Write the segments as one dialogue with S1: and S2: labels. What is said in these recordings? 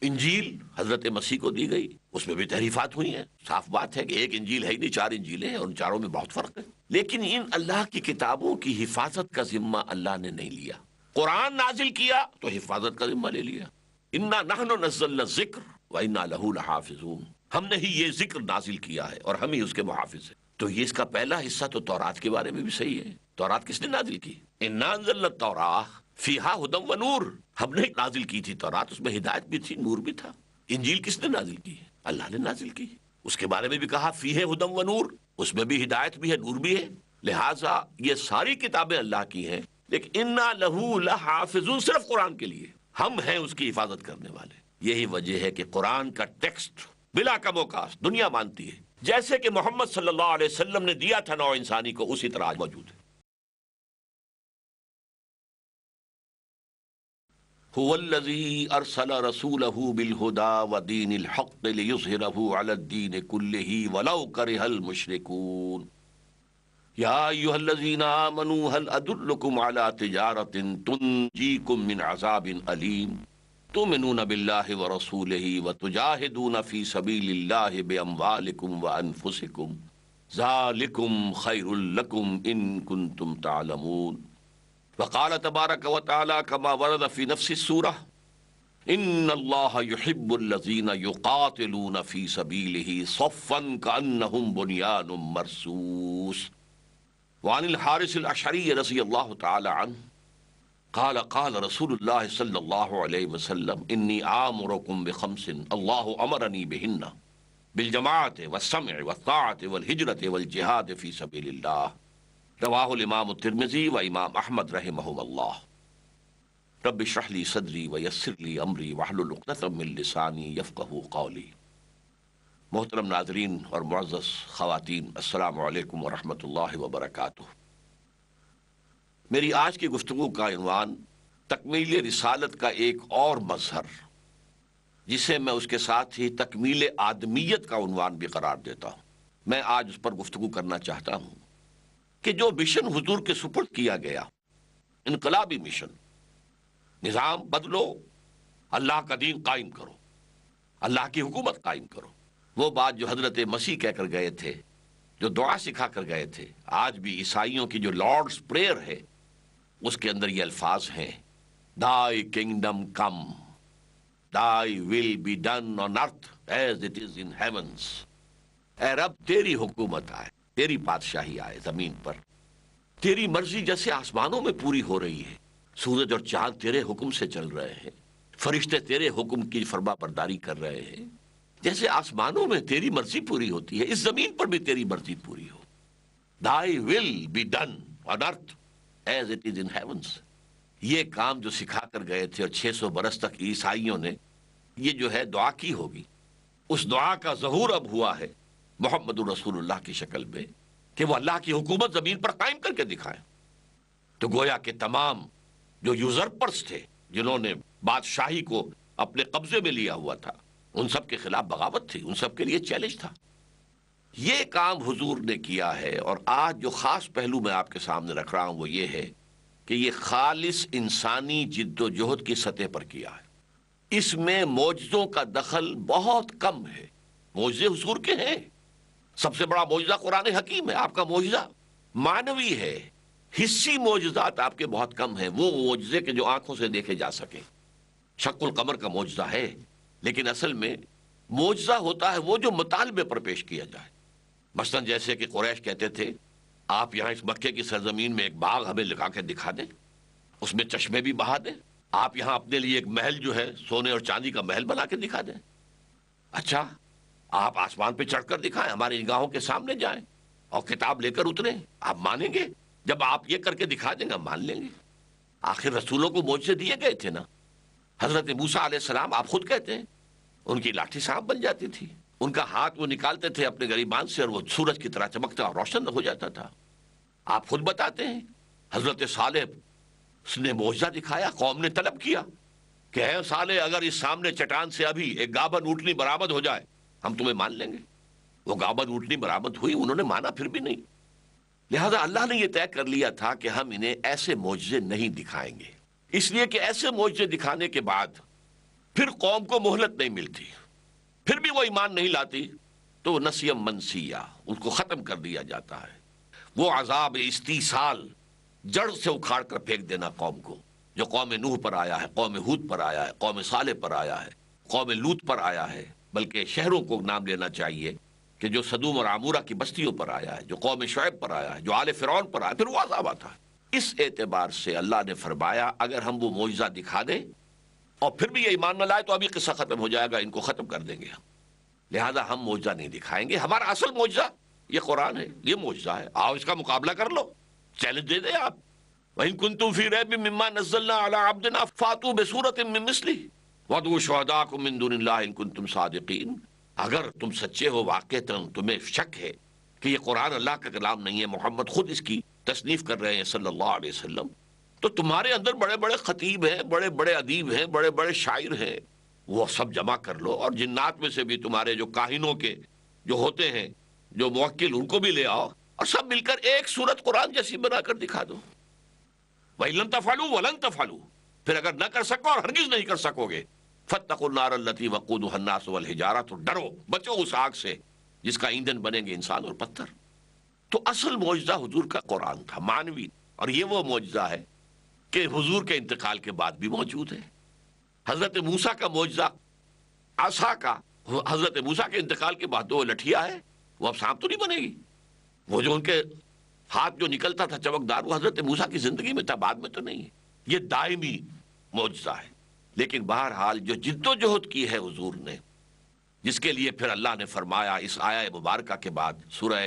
S1: انجیل حضرت مسیح کو دی گئی، اس میں بھی تحریفات ہوئی ہیں، صاف بات ہے کہ ایک انجیل ہے ہی نہیں، 4 انجیلیں ہیں اور ان چاروں میں بہت فرق ہے۔ لیکن ان اللہ کی کتابوں کی حفاظت کا ذمہ اللہ نے نہیں لیا۔ قرآن نازل کیا تو حفاظت کا ذمہ لے لیا، انا نحن نزلنا الذکر وانا لہ لحافظون، ہم نے ہی یہ ذکر نازل کیا ہے اور ہم ہی اس کے محافظ ہیں۔ تو یہ اس کا پہلا حصہ تو تورات کے بارے میں بھی صحیح ہے۔ تورات کس نے نازل کی؟ انا انزلنا التوراۃ فیہا ھدی ونور، ہم نے نازل کی تھی تورات، اس میں ہدایت بھی تھی، نور بھی تھا۔ انجیل کس نے نازل کی؟ اللہ نے نازل کی، اس کے بارے میں بھی کہا فیہ ھدی ونور، اس میں بھی ہدایت بھی ہے، نور بھی ہے۔ لہٰذا یہ ساری کتابیں اللہ کی ہیں، لیکن انا لہ لحافظون صرف قرآن کے لیے، ہم ہیں اس کی حفاظت کرنے والے۔ یہی وجہ ہے کہ قرآن کا ٹیکسٹ بلا کم و کاست دنیا مانتی ہے، جیسے کہ محمد صلی اللہ علیہ وسلم نے دیا تھا نوع انسانی کو، اسی طرح آج موجود ہے۔ هو الذی ارسل رسولہ بالہدی ودین الحق لیظہرہ علی الدین کلہ ولو کرہ المشرکون۔ یا ایھا الذین آمنوا هل ادلکم علی تجارۃ تنجیکم من عذاب علیم تؤمنون باللہ ورسولہ وتجاہدون فی سبیل اللہ باموالکم وانفسکم ذالکم خیر لکم ان کنتم تعلمون۔ وقال تبارک وتعالی کما ورد فی نفس السورہ ان اللہ یحب الذین یقاتلون فی سبیلہ صفا کأنہم بنیان مرصوص۔ وعن الحارث الاشعری رضی اللہ تعالی عنہ قال قال رسول اللہ صلی اللہ علیہ وسلم انی آمرکم بخمس اللہ امرنی بہن بالجماعت والسمع والطاعت والہجرت والجہاد فی سبیل اللہ۔ رواہ الامام الترمذی و امام احمد رحمہم اللہ۔ رب اشرح لی صدری ویسر لی امری واحلل عقدۃ من لسانی یفقہوا قولی۔ محترم ناظرین اور معزز خواتین، السلام علیکم ورحمۃ اللہ وبرکاتہ۔ میری آج کی گفتگو کا عنوان تکمیل رسالت کا ایک اور مظہر، جسے میں اس کے ساتھ ہی تکمیل آدمیت کا عنوان بھی قرار دیتا ہوں، میں آج اس پر گفتگو کرنا چاہتا ہوں کہ جو مشن حضور کے سپرد کیا گیا، انقلابی مشن، نظام بدلو، اللہ کا دین قائم کرو، اللہ کی حکومت قائم کرو، وہ بات جو حضرت مسیح کہہ کر گئے تھے، جو دعا سکھا کر گئے تھے، آج بھی عیسائیوں کی جو لارڈز پریئر ہے اس کے اندر یہ الفاظ ہیں Thy kingdom come, Thy will be done on earth as it is in heavens۔ اے رب تیری حکومت آئے، تیری بادشاہی آئے زمین پر، تیری مرضی جیسے آسمانوں میں پوری ہو رہی ہے، سورج اور چاند تیرے حکم سے چل رہے ہیں، فرشتے تیرے حکم کی فرما برداری کر رہے ہیں، جیسے آسمانوں میں تیری مرضی پوری ہوتی ہے، اس زمین پر بھی تیری مرضی پوری ہو۔ Thy will be done on earth as it is in heavens۔ یہ کام جو سکھا کر گئے تھے اور 600 برس تک عیسائیوں نے یہ جو ہے دعا کی ہوگی، اس دعا کا ظہور اب ہوا ہے محمد رسول اللہ کی شکل میں، کہ وہ اللہ کی حکومت زمین پر قائم کر کے دکھائیں۔ تو گویا کہ تمام جو یوزرپرس تھے، جنہوں نے بادشاہی کو اپنے قبضے میں لیا ہوا تھا، ان سب کے خلاف بغاوت تھی، ان سب کے لیے چیلنج تھا۔ یہ کام حضور نے کیا ہے، اور آج جو خاص پہلو میں آپ کے سامنے رکھ رہا ہوں وہ یہ ہے کہ یہ خالص انسانی جد و جہد کی سطح پر کیا ہے۔ اس میں معجزوں کا دخل بہت کم ہے۔ معجزے حضور کے ہیں، سب سے بڑا معجزہ قرآن حکیم ہے، آپ کا معجزہ معنوی ہے۔ حسی معجزات آپ کے بہت کم ہیں، وہ معجزے کے جو آنکھوں سے دیکھے جا سکیں۔ شق القمر کا معجزہ ہے، لیکن اصل میں معجزہ ہوتا ہے وہ جو مطالبے پر پیش کیا جائے۔ مثلا جیسے کہ قریش کہتے تھے آپ یہاں اس مکے کی سرزمین میں ایک باغ ہمیں لگا کے دکھا دیں، اس میں چشمے بھی بہا دیں، آپ یہاں اپنے لیے ایک محل جو ہے سونے اور چاندی کا محل بنا کے دکھا دیں۔ اچھا آپ آسمان پہ چڑھ کر دکھائیں، ہماری نگاہوں کے سامنے جائیں اور کتاب لے کر اتریں، آپ مانیں گے؟ جب آپ یہ کر کے دکھا دیں گے ہم مان لیں گے۔ آخر رسولوں کو معجزے دیے گئے تھے نا۔ حضرت موسیٰ علیہ السلام آپ خود کہتے ہیں ان کی لاٹھی سانپ بن جاتی تھی، ان کا ہاتھ وہ نکالتے تھے اپنے گریبان سے اور وہ سورج کی طرح چمکتا اور روشن ہو جاتا تھا۔ آپ خود بتاتے ہیں حضرت صالح نے معجزہ دکھایا، قوم نے طلب کیا کہ اے صالح اگر اس سامنے چٹان سے ابھی ایک گابن اونٹنی برآمد ہو جائے ہم تمہیں مان لیں گے۔ وہ گابن اونٹنی برآمد ہوئی، انہوں نے مانا پھر بھی نہیں۔ لہذا اللہ نے یہ طے کر لیا تھا کہ ہم انہیں ایسے معجزے نہیں دکھائیں گے، اس لیے کہ ایسے معجزے دکھانے کے بعد پھر قوم کو مہلت نہیں ملتی، پھر بھی وہ ایمان نہیں لاتی تو نسیم منسیہ، اس کو ختم کر دیا جاتا ہے۔ وہ عذاب استیصال، جڑ سے اکھاڑ کر پھینک دینا قوم کو، جو قوم نوح پر آیا ہے، قوم ہود پر آیا ہے، قوم صالح پر آیا ہے، قوم لوط پر آیا ہے، بلکہ شہروں کو نام لینا چاہیے کہ جو سدوم اور عمورہ کی بستیوں پر آیا ہے، جو قوم شعیب پر آیا ہے، جو آل فرعون پر آیا ہے، پھر وہ عذاب آتا ہے۔ اس اعتبار سے اللہ نے فرمایا اگر ہم وہ معجزہ دکھا دیں اور پھر بھی یہ ایمان نہ لائے تو ابھی قصہ ختم ہو جائے گا، ان کو ختم کر دیں گے ہم، لہذا ہم معجزہ نہیں دکھائیں گے۔ ہمارا اصل معجزہ یہ قرآن ہے، یہ معجزہ ہے، آؤ اس کا مقابلہ کر لو، چیلنج دے دیں آپ۔ وَإِن كُنتُمْ فِي رَيْبٍ مِّمَّا نَزَّلْنَا عَلَىٰ عَبْدِنَا فَأْتُوا بِسُورَةٍ مِّن مِّثْلِهِ وَادْعُوا شُهَدَاءَكُم مِّن دُونِ اللَّهِ إِن كُنتُمْ صَادِقِينَ۔ اگر تم سچے ہو، واقعتاً تمہیں شک ہے کہ یہ قرآن اللہ کا کلام نہیں ہے، محمد خود اس کی تصنیف کر رہے ہیں صلی اللہ علیہ وسلم، تو تمہارے اندر بڑے بڑے خطیب ہیں، بڑے بڑے ادیب ہیں، بڑے بڑے شاعر ہیں، وہ سب جمع کر لو، اور جنات میں سے بھی تمہارے جو کاہنوں کے جو ہوتے ہیں، جو موکل، ان کو بھی لے آؤ، اور سب مل کر ایک سورت قرآن جیسی بنا کر دکھا دو۔ وَإِن لَّمْ تَفْعَلُوا وَلَن تَفْعَلُوا، پھر اگر نہ کر سکو اور ہرگز نہیں کر سکو گے، فَاتَّقُوا النَّارَ الَّتِي وَقُودُهَا النَّاسُ وَالْحِجَارَةُ، تو ڈرو، بچو اس آگ سے جس کا ایندھن بنیں گے انسان اور پتھر۔ تو اصل معجزہ حضور کا قرآن تھا، مانوی، اور یہ وہ معجزہ ہے کہ حضور کے انتقال کے بعد بھی موجود ہے۔ حضرت موسیٰ کا معجزہ عصا کا، حضرت موسیٰ کے انتقال کے بعد تو وہ لٹھیا ہے، وہ اب سانپ تو نہیں بنے گی، وہ جو ان کے ہاتھ جو نکلتا تھا چمکدار، وہ حضرت موسیٰ کی زندگی میں تھا، بعد میں تو نہیں ہے، یہ دائمی معجزہ ہے۔ لیکن بہرحال جو جد و جہد کی ہے حضور نے، جس کے لیے پھر اللہ نے فرمایا اس آیہ مبارکہ کے بعد سورہ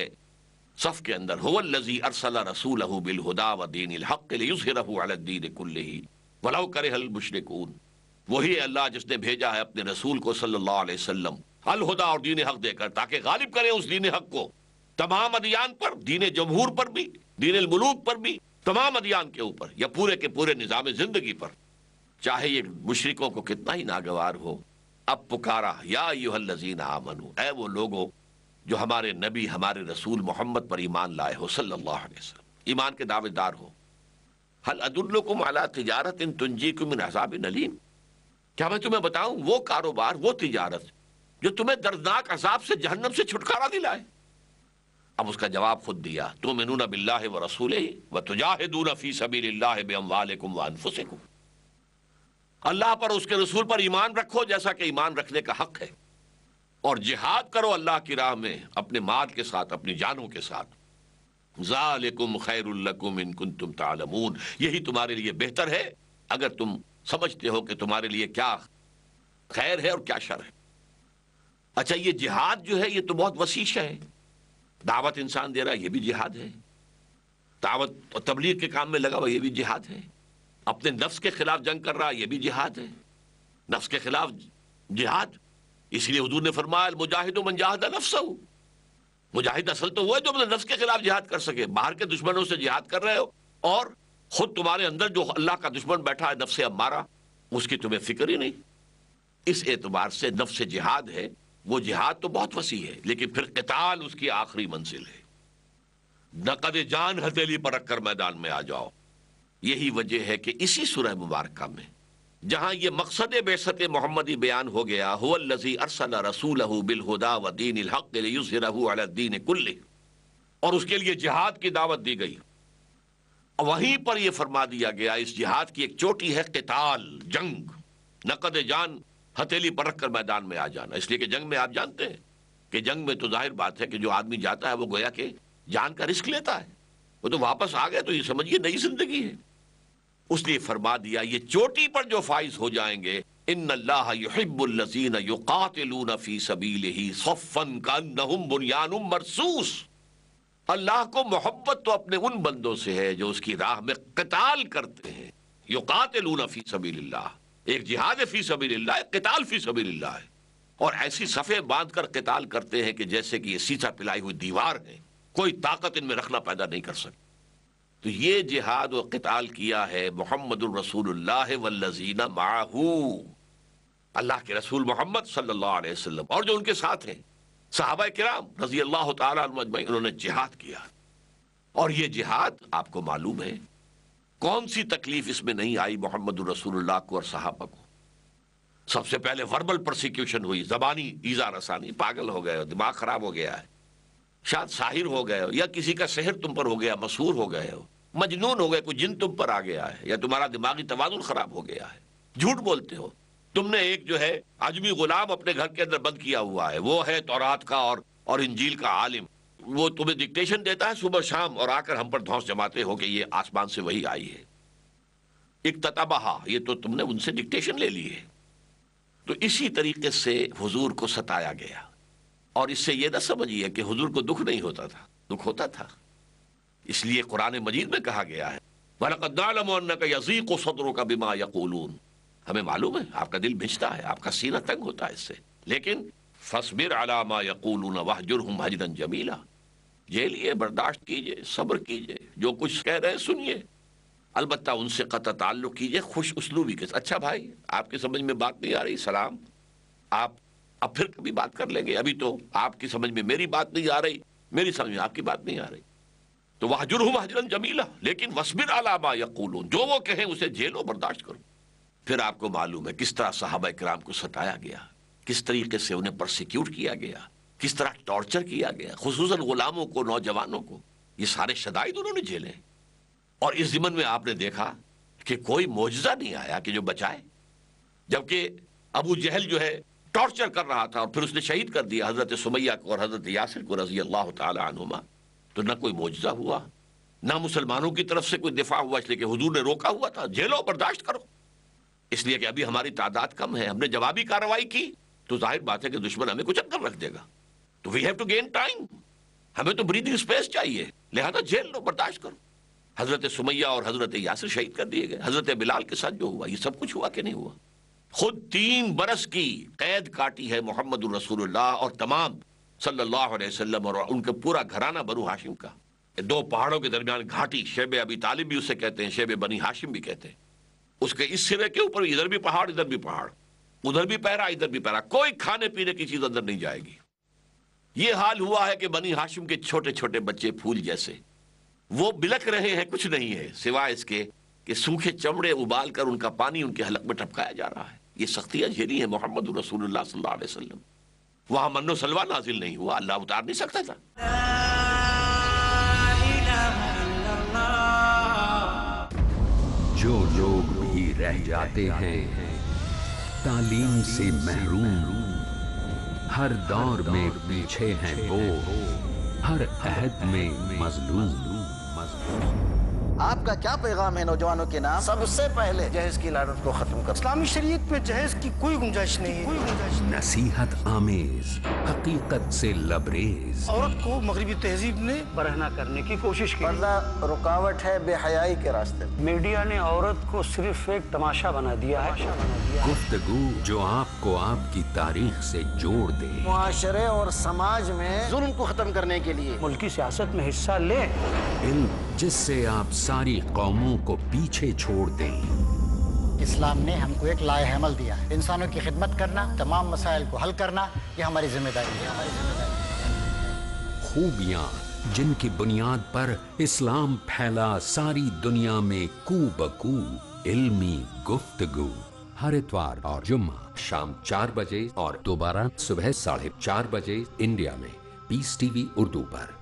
S1: صف کے اندر، هو الذی ارسل رسولہ بالہدی ودین الحق لیظہرہ علی الدین کلہ ولو کرہ المشرکون، وہی ہے اللہ جس نے بھیجا ہے اپنے رسول کو صلی اللہ علیہ وسلم الہدا اور دین حق دے کر، تاکہ غالب کرے اس دین حق کو تمام ادیان پر، دین جمہور پر بھی، دین الملوک پر بھی، تمام ادیان کے اوپر، یا پورے کے پورے نظام زندگی پر، چاہے یہ مشرکوں کو کتنا ہی ناگوار ہو۔ اب پکارا یا ایھا الذین آمنو، اے وہ لوگو جو ہمارے نبی، ہمارے رسول محمد پر ایمان لائے ہو صلی اللہ علیہ وسلم، ایمان کے دعوے دار ہو، هل ادلکم علی تجارت تنجیکم من عذاب علیم، کیا میں تمہیں بتاؤں وہ کاروبار، وہ تجارت جو تمہیں دردناک عذاب سے، جہنم سے چھٹکارا دلائے؟ اب اس کا جواب خود دیا، تؤمنون باللہ ورسولہ وتجاہدون فی سبیل اللہ باموالکم وانفسکم، اللہ پر، اس کے رسول پر ایمان رکھو جیسا کہ ایمان رکھنے کا حق ہے، اور جہاد کرو اللہ کی راہ میں اپنے مال کے ساتھ، اپنی جانوں کے ساتھ۔ ذالکم خیر لکم ان کنتم تعلمون، یہی تمہارے لیے بہتر ہے اگر تم سمجھتے ہو کہ تمہارے لیے کیا خیر ہے اور کیا شر ہے۔ اچھا، یہ جہاد جو ہے یہ تو بہت وسیع ہے، دعوت انسان دے رہا ہے یہ بھی جہاد ہے، دعوت اور تبلیغ کے کام میں لگا ہوا یہ بھی جہاد ہے، اپنے نفس کے خلاف جنگ کر رہا ہے یہ بھی جہاد ہے، نفس کے خلاف جہاد، اس لیے حضور نے فرمایا المجاہد من جاہد نفسہ، مجاہد اصل تو وہ ہے جو اپنے نفس کے خلاف جہاد کر سکے۔ باہر کے دشمنوں سے جہاد کر رہے ہو اور خود تمہارے اندر جو اللہ کا دشمن بیٹھا ہے نفس امارہ، اس کی تمہیں فکر ہی نہیں۔ اس اعتبار سے نفس جہاد ہے، وہ جہاد تو بہت وسیع ہے، لیکن پھر قتال اس کی آخری منزل ہے، نقد جان ہتھیلی پر رکھ کر میدان میں آ جاؤ۔ یہی وجہ ہے کہ اسی سورہ مبارکہ میں جہاں یہ مقصد بعثت محمدی بیان ہو گیا، هو الذی ارسل رسولہ بالہدی ودین الحق لیظہرہ علی الدین کلہ، اور اس کے لیے جہاد کی دعوت دی گئی، وہیں پر یہ فرما دیا گیا اس جہاد کی ایک چوٹی ہے قتال، جنگ، نقد جان ہتھیلی پر رکھ کر میدان میں آ جانا۔ اس لیے کہ جنگ میں آپ جانتے ہیں کہ جنگ میں تو ظاہر بات ہے کہ جو آدمی جاتا ہے وہ گویا کہ جان کا رسک لیتا ہے، وہ تو واپس آ گئے تو یہ سمجھیے نئی زندگی ہے۔ اس لیے فرما دیا یہ چوٹی پر جو فائز ہو جائیں گے، ان اللہ یحب الذین یقاتلون فی سبیلہ صفا کانہم بنیان مرصوص، اللہ کو محبت تو اپنے ان بندوں سے ہے جو اس کی راہ میں قتال کرتے ہیں، یقاتلون فی سبیل اللہ، ایک جہاد فی سبیل اللہ، ایک قتال فی سبیل اللہ ہے، اور ایسی صفیں باندھ کر قتال کرتے ہیں کہ جیسے کہ یہ سیسا پلائی ہوئی دیوار ہے، کوئی طاقت ان میں رکھنا پیدا نہیں کر سکتی۔ تو یہ جہاد و قتال کیا ہے محمد الرسول اللہ والذین معہ، اللہ کے رسول محمد صلی اللہ علیہ وسلم اور جو ان کے ساتھ ہیں صحابہ کرام رضی اللہ تعالیٰ عنہم اجمعین، انہوں نے جہاد کیا، اور یہ جہاد آپ کو معلوم ہے کون سی تکلیف اس میں نہیں آئی محمد الرسول اللہ کو اور صحابہ کو۔ سب سے پہلے وربل پرسیکیوشن ہوئی، زبانی ایذا رسانی. پاگل ہو گئے ہو، دماغ خراب ہو گیا ہے، شاید ساحر ہو گئے ہو، یا کسی کا سحر تم پر ہو گیا، مسحور ہو گئے ہو، مجنون ہو گئے، کوئی جن تم پر آ گیا ہے، یا تمہارا دماغی توازن خراب ہو گیا ہے. جھوٹ بولتے ہو. تم نے ایک جو ہے عجمی غلام اپنے گھر کے اندر بند کیا ہوا ہے، وہ ہے تورات کا اور انجیل کا عالم. وہ تمہیں ڈکٹیشن دیتا ہے صبح شام، اور آ کر ہم پر دھونس جماتے ہو کہ یہ آسمان سے وہی آئی ہے. اکتتبہا، یہ تو تم نے ان سے ڈکٹیشن لے لی ہے. تو اسی طریقے سے حضور کو ستایا گیا. اور اس سے یہ نہ سمجھیے کہ حضور کو دکھ نہیں ہوتا تھا، دکھ ہوتا تھا. اس لیے قرآن مجید میں کہا گیا ہے وَلَقَدْ نَعْلَمُ أَنَّكَ يَضِيقُ صَدْرُكَ بِمَا يَقُولُونَ. ہمیں معلوم ہے آپ کا دل بھجتا ہے، آپ کا سینہ تنگ ہوتا ہے اس سے، لیکن فَاصْبِرْ عَلَى مَا يَقُولُونَ وَاهْجُرْهُمْ هَجْرًا جَمِيلًا. جھیلیے، برداشت کیجئے، صبر کیجئے، جو کچھ کہہ رہے ہیں سنیے، البتہ ان سے قطع تعلق کیجئے خوش اسلوبی کے. اچھا بھائی، آپ کی سمجھ میں بات نہیں آ رہی، سلام، آپ اب پھر کبھی بات کر لیں گے. ابھی تو آپ کی سمجھ میں میری بات نہیں آ رہی، میری سمجھ میں آپ کی بات نہیں آ رہی. تو وَاهْجُرْهُمْ هَجْرًا جَمِيلًا، لیکن وَاصْبِرْ عَلَى مَا يَقُولُونَ، جو وہ کہیں اسے جھیلو، برداشت کرو. پھر آپ کو معلوم ہے کس طرح صحابہ کرام کو ستایا گیا، کس طریقے سے انہیں پرسیکیوٹ کیا گیا، کس طرح ٹارچر کیا گیا، خصوصاً غلاموں کو، نوجوانوں کو. یہ سارے شدائد انہوں نے جھیلے. اور اس ضمن میں آپ نے دیکھا کہ کوئی معجزہ نہیں آیا کہ جو بچائے. جبکہ ابو جہل جو ہے ٹارچر کر رہا تھا، اور پھر اس نے شہید کر دیا حضرت سمیہ کو اور حضرت یاسر کو رضی اللہ تعالی عنہما. تو نہ کوئی معجزہ ہوا، نہ مسلمانوں کی طرف سے کوئی دفاع ہوا، اس لیے کہ حضور نے روکا ہوا تھا، جھیلو، برداشت کرو. اس لیے کہ ابھی ہماری تعداد کم ہے، ہم نے جوابی کارروائی کی تو ظاہر بات ہے کہ دشمن ہمیں کچھ کر رکھ دے گا. تو we have to gain time, ہمیں تو بریدنگ اسپیس چاہیے، لہذا جھیل لو، برداشت کرو. حضرت سمیہ اور حضرت یاسر شہید کر دیے گئے. حضرت بلال کے ساتھ جو ہوا، یہ سب کچھ ہوا کہ نہیں ہوا؟ خود 3 برس کی قید کاٹی ہے محمد الرسول اللہ اور تمام صلی اللہ علیہ وسلم اور ان کا پورا گھرانہ بنو ہاشم کا. 2 پہاڑوں کے درمیان گھاٹی، شیب ابی طالب بھی اسے کہتے ہیں، شیب بنی ہاشم بھی کہتے ہیں. اس کے اس سرے کے اوپر ادھر بھی پہاڑ، ادھر بھی پہاڑ، ادھر بھی پہرا، ادھر بھی پہرا، کوئی کھانے پینے کی چیز اندر نہیں جائے گی. یہ حال ہوا ہے کہ بنی ہاشم کے چھوٹے چھوٹے بچے پھول جیسے وہ بلک رہے ہیں، کچھ نہیں ہے سوائے اس کے کہ سوکھے چمڑے ابال کر ان کا پانی ان کے حلق میں ٹپکایا جا رہا ہے. یہ سختیاں جھیلی ہیں محمد رسول اللہ صلی اللہ علیہ وسلم. وہاں من و سلوہ نازل نہیں ہوا، اللہ اتار نہیں سکتا تھا.
S2: جو لوگ بھی رہ جاتے ہیں تعلیم سے محروم، ہر دور میں پیچھے ہیں وہ، ہر عہد میں مظلوم.
S3: آپ کا کیا پیغام ہے نوجوانوں کے نام؟ سب سے پہلے جہیز کی لعنت کو ختم کرو.
S4: اسلامی شریعت میں جہیز کی کوئی گنجائش نہیں ہے.
S2: نصیحت آمیز، حقیقت سے لبریز.
S4: عورت کو مغربی تہذیب نے برہنہ کرنے کی کوشش کی.
S3: پردہ رکاوٹ ہے بے حیائی کے راستے.
S4: میڈیا نے عورت کو صرف ایک تماشا بنا دیا ہے.
S2: گفتگو جو آپ کو آپ کی تاریخ سے جوڑ دے.
S3: معاشرے اور سماج میں ظلم کو ختم کرنے کے لیے
S4: ملکی سیاست میں حصہ لیں.
S2: علم جس سے آپ ساری قوموں کو پیچھے چھوڑ دیں.
S5: اسلام نے ہم کو ایک لائحہ عمل دیا ہے، انسانوں کی خدمت کرنا، تمام مسائل کو حل کرنا، یہ ہماری ذمہ داری ہے.
S2: خوبیاں جن کی بنیاد پر اسلام پھیلا ساری دنیا میں کو بکو. علمی گفتگو ہر اتوار اور جمعہ شام 4 بجے اور دوبارہ صبح 4:30 بجے انڈیا میں پیس ٹی وی اردو پر.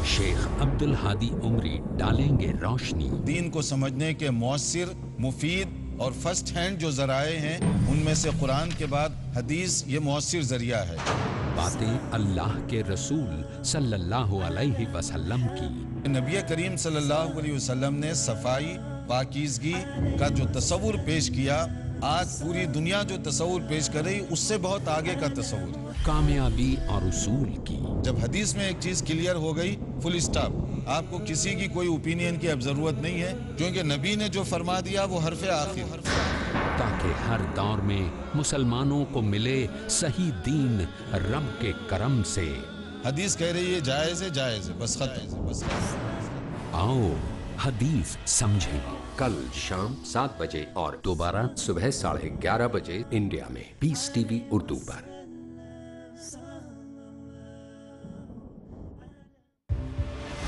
S2: شیخ عبد الہادی عمری ڈالیں گے روشنی.
S6: دین کو سمجھنے کے مؤثر، مفید اور فرسٹ ہینڈ جو ذرائع ہیں ان میں سے قرآن کے بعد حدیث یہ مؤثر ذریعہ ہے.
S2: باتیں اللہ کے رسول صلی اللہ علیہ وسلم کی.
S6: نبی کریم صلی اللہ علیہ وسلم نے صفائی، پاکیزگی کا جو تصور پیش کیا، آج پوری دنیا جو تصور پیش کر رہی اس سے بہت آگے کا تصور ہے.
S2: کامیابی اور اصول کی.
S6: جب حدیث میں ایک چیز کلیئر ہو گئی، فل اسٹاپ، آپ کو کسی کی کوئی اوپینین کی اب ضرورت نہیں ہے، کیونکہ نبی نے جو فرما دیا وہ حرف آخر.
S2: تاکہ ہر دور میں مسلمانوں کو ملے صحیح دین رب کے کرم سے.
S6: حدیث کہہ رہی ہے جائز ہے، جائز ہے، بس ختم.
S2: آؤ حدیث سمجھیں. کل شام 7 بجے اور دوبارہ صبح 11:30 بجے انڈیا میں پیس ٹی وی اردو پر.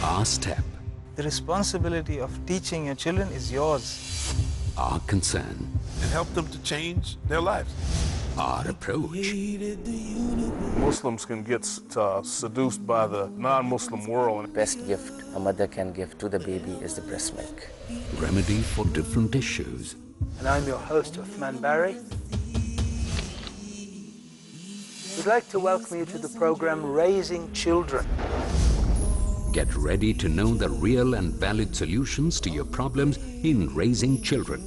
S2: آسٹیپ
S7: The responsibility of teaching your children is yours.
S2: Our concern,
S8: and help them to change their lives.
S2: our approach,
S8: Muslims can get seduced by the non-Muslim world.
S9: The best gift a mother can give to the baby is the breast milk.
S2: remedy for different issues.
S4: And I'm your host, Uthman Barry. We'd like to welcome you to the program Raising Children.
S2: Get ready to know the real and valid solutions to your problems in raising children.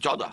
S1: 14।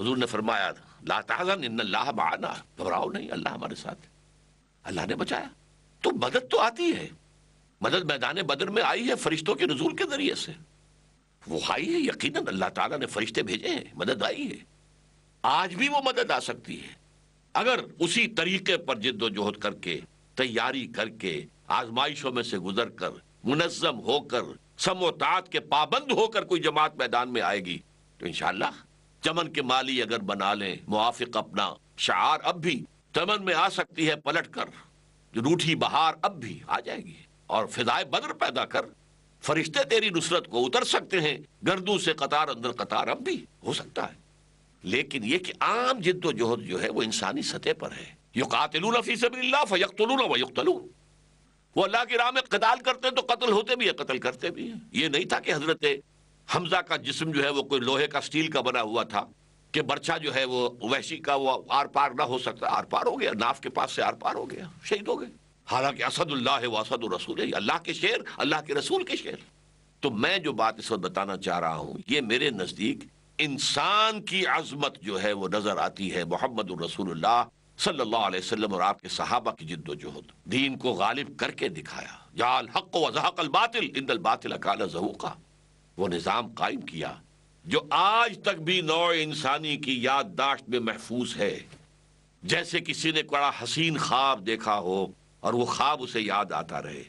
S1: حضور نے فرمایا لا تحزن ان اللہ معنا، گھبراؤ نہیں، اللہ ہمارے ساتھ، اللہ نے بچایا۔ تو مدد تو آتی ہے، مدد میدان بدر میں آئی ہے فرشتوں کے نزول کے ذریعے سے، وہ آئی ہے یقیناً، اللہ تعالیٰ نے فرشتے بھیجے ہیں، مدد آئی ہے، آج بھی وہ مدد آ سکتی ہے اگر اسی طریقے پر جد و جہد کر کے، تیاری کر کے، آزمائشوں میں سے گزر کر، منظم ہو کر، سم و طاعت کے پابند ہو کر کوئی جماعت میدان میں آئے گی تو انشاءاللہ چمن کے مالی اگر بنا لیں موافق اپنا شعار، اب بھی چمن میں آ سکتی ہے پلٹ کر، جو روٹھی بہار اب بھی آ جائے گی، اور فضائے بدر پیدا کر فرشتے تیری نصرت کو اتر سکتے ہیں، گردوں سے قطار اندر قطار اب بھی ہو سکتا ہے۔ لیکن یہ کہ عام جد و جہد جو ہے وہ انسانی سطح پر ہے، یقاتلون فی سبیل اللہ فیقتلون ویقتلون، وہ اللہ کی راہ میں قتال کرتے ہیں تو قتل ہوتے بھی ہیں، قتل کرتے بھی ہیں۔ یہ نہیں تھا کہ حضرت حمزہ کا جسم جو ہے وہ کوئی لوہے کا سٹیل کا بنا ہوا تھا کہ برچہ جو ہے وہ وحشی کا وہ آر پار نہ ہو سکتا، آر پار ہو گیا، ناف کے پاس سے آر پار ہو گیا، شہید ہو گئے، حالانکہ اسد اللہ و اسد الرسول ہے، اللہ کے شیر، اللہ کے رسول کے شیر۔ تو میں جو بات اس وقت بتانا چاہ رہا ہوں، یہ میرے نزدیک انسان کی عظمت جو ہے وہ نظر آتی ہے محمد الرسول اللہ صلی اللہ علیہ وسلم اور آپ کے صحابہ کی جد و جہد، دین کو غالب کر کے دکھایا، جعل حق و زہق الباطل ان الباطل کان زہوقا، وہ نظام قائم کیا جو آج تک بھی نوع انسانی کی یادداشت میں محفوظ ہے، جیسے کسی نے بڑا حسین خواب دیکھا ہو اور وہ خواب اسے یاد آتا رہے،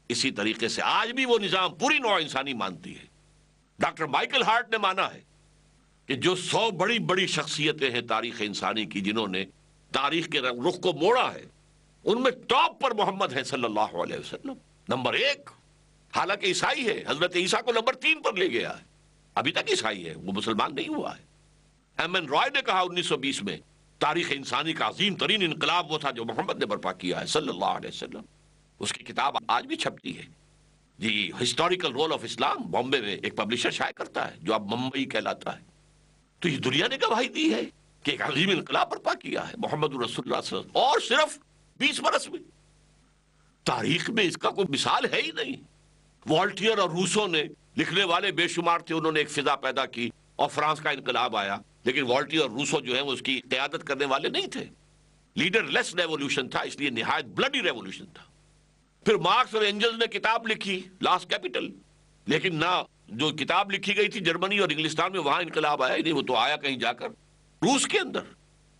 S1: اسی طریقے سے آج بھی وہ نظام پوری نوع انسانی مانتی ہے۔ ڈاکٹر مائیکل ہارٹ نے مانا ہے کہ جو 100 بڑی بڑی شخصیتیں ہیں تاریخ انسانی کی جنہوں نے تاریخ کے رخ کو موڑا ہے، ان میں ٹاپ پر محمد ہے صلی اللہ علیہ وسلم، نمبر 1، حالانکہ عیسائی ہے، حضرت عیسیٰ کو نمبر 3 پر لے گیا ہے، ابھی تک عیسائی ہے، وہ مسلمان نہیں ہوا ہے۔ ایم این رائے نے کہا 1920 میں تاریخ انسانی کا عظیم ترین انقلاب وہ تھا جو محمد نے برپا کیا ہے صلی اللہ علیہ وسلم، اس کی کتاب آج بھی چھپتی ہے جی، ہسٹوریکل رول آف اسلام، بامبے میں ایک پبلشر شائع کرتا ہے جو اب ممبئی کہلاتا ہے۔ تو یہ دنیا نے گواہی دی ہے کہ ایک عظیم انقلاب برپا کیا ہے محمد رسول اللہ صلی اللہ علیہ وسلم، اور صرف 20 برس میں، تاریخ میں اس کا کوئی مثال ہے ہی نہیں۔ والٹیئر اور روسو نے، لکھنے والے بے شمار تھے، انہوں نے ایک فضا پیدا کی اور فرانس کا انقلاب آیا، لیکن والٹیئر اور روسو جو ہیں وہ اس کی قیادت کرنے والے نہیں تھے، لیڈر لیس ریولوشن تھا، اس لیے نہایت بلڈی ریولوشن تھا۔ پھر مارکس اور اینجلز نے کتاب لکھی لاسٹ کیپٹل، لیکن نہ جو کتاب لکھی گئی تھی جرمنی اور انگلستان میں وہاں انقلاب آیا ہی نہیں، وہ تو آیا کہیں جا کر روس کے اندر،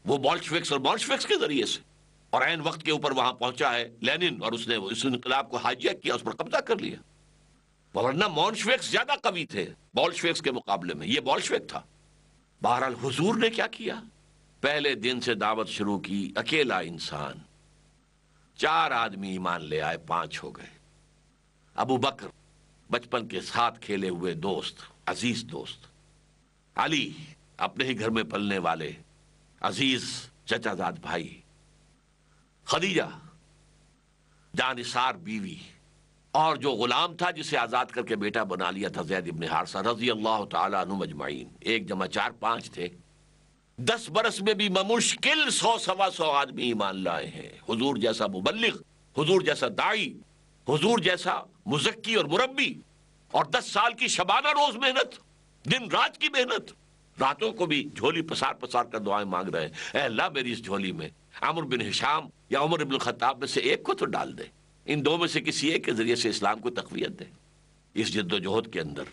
S1: وہ بولشوکس اور بولشوکس کے ذریعے سے، اور عین وقت کے اوپر وہاں پہنچا ہے لینن اور اس نے اس انقلاب کو ہائیجیک کیا، اس پر قبضہ کر لیا، ورنہ مونشوکس زیادہ قوی تھے بولشوکس کے مقابلے میں، یہ بولشوک تھا۔ بہرحال حضور نے کیا کیا، پہلے دن سے دعوت شروع کی، اکیلا انسان، 4 آدمی ایمان لے آئے، 5 ہو گئے۔ ابو بکر بچپن کے ساتھ کھیلے ہوئے دوست، عزیز دوست، علی اپنے ہی گھر میں پلنے والے عزیز چچا زاد بھائی، خدیجہ جانثار بیوی، اور جو غلام تھا جسے آزاد کر کے بیٹا بنا لیا تھا زید ابن حارثہ رضی اللہ تعالیٰ عنہم اجمعین، 1 جمع 4 5 تھے۔ 10 برس میں بھی بمشکل 100 سوا 100 آدمی ایمان لائے ہیں۔ حضور جیسا مبلغ، حضور جیسا داعی، حضور جیسا مزکی اور مربی، اور 10 سال کی شبانہ روز محنت، دن رات کی محنت، راتوں کو بھی جھولی پسار پسار کر دعائیں مانگ رہے ہیں، اے اللہ میری اس جھولی میں عمرو بن ہشام یا عمر بن الخطاب میں سے ایک کو تو ڈال دے، ان 2 میں سے کسی ایک کے ذریعے سے اسلام کو تقویت دے۔ اس جد و جہد کے اندر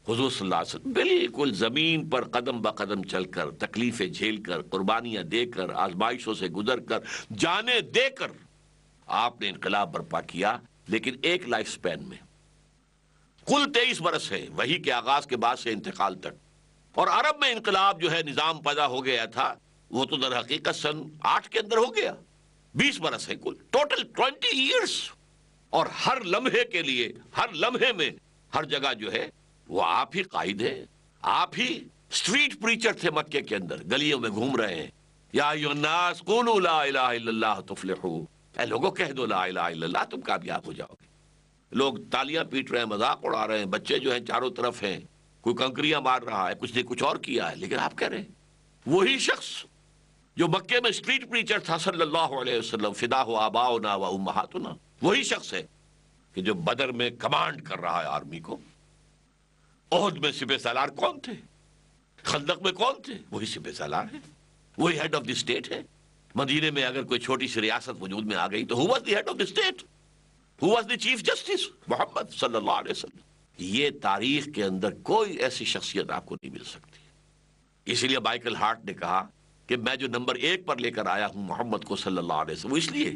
S1: حضور صلی اللہ علیہ وسلم بالکل زمین پر قدم بقدم چل کر، تکلیفیں جھیل کر، قربانیاں دے کر، آزمائشوں سے گزر کر، جانیں دے کر آپ نے انقلاب برپا کیا، لیکن ایک لائف سپین میں۔ کل 23 برس ہے وحی کے آغاز کے بعد سے انتقال تک، اور عرب میں انقلاب جو ہے نظام پیدا ہو گیا تھا وہ تو در حقیقت سن 8 کے اندر ہو گیا۔ 20 برس ہے کل، ٹوٹل 20 ایئرس، اور ہر لمحے کے لیے، ہر لمحے میں، ہر جگہ جو ہے وہ آپ ہی قائد ہیں، آپ ہی اسٹریٹ پریچر تھے مکے کے اندر، گلیوں میں گھوم رہے ہیں، یا ایھا الناس قولوا لا الہ الا اللہ تفلحوا، اے لوگوں کہہ دو لا الہ الا اللہ تم کامیاب ہو جاؤ گے۔ لوگ تالیاں پیٹ رہے ہیں، مذاق اڑا رہے ہیں، بچے جو ہیں چاروں طرف ہیں، کوئی کنکریاں مار رہا ہے، کچھ نے کچھ اور کیا ہے، لیکن آپ کہہ رہے ہیں وہی شخص جو مکے میں اسٹریٹ پریچر تھا صلی اللہ علیہ وسلم، فداہ آباؤنا و امہاتنا، وہی شخص ہے کہ جو بدر میں کمانڈ کر رہا ہے آرمی کو۔ احد میں سپہ سالار کون تھے؟ خندق میں کون تھے؟ وہی سپہ سالار ہے، وہی ہیڈ آف دی اسٹیٹ ہے. مدینے میں اگر کوئی چھوٹی سی ریاست وجود میں آ گئی تو who was the head of the state? Who was the chief justice? محمد صلی اللہ علیہ وسلم. یہ تاریخ کے اندر کوئی ایسی شخصیت آپ کو نہیں مل سکتی. اسی لیے مائیکل ہارٹ نے کہا کہ میں جو نمبر 1 پر لے کر آیا ہوں محمد کو صلی اللہ علیہ وسلم، وہ اس لیے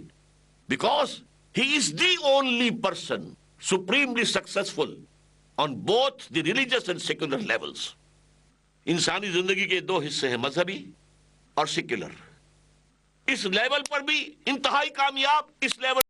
S1: because he is the only person supremely successful on both the religious and secular levels. انسانی زندگی کے 2 حصے ہیں، مذہبی اور سیکولر. اس لیول پر بھی انتہائی کامیاب، اس لیول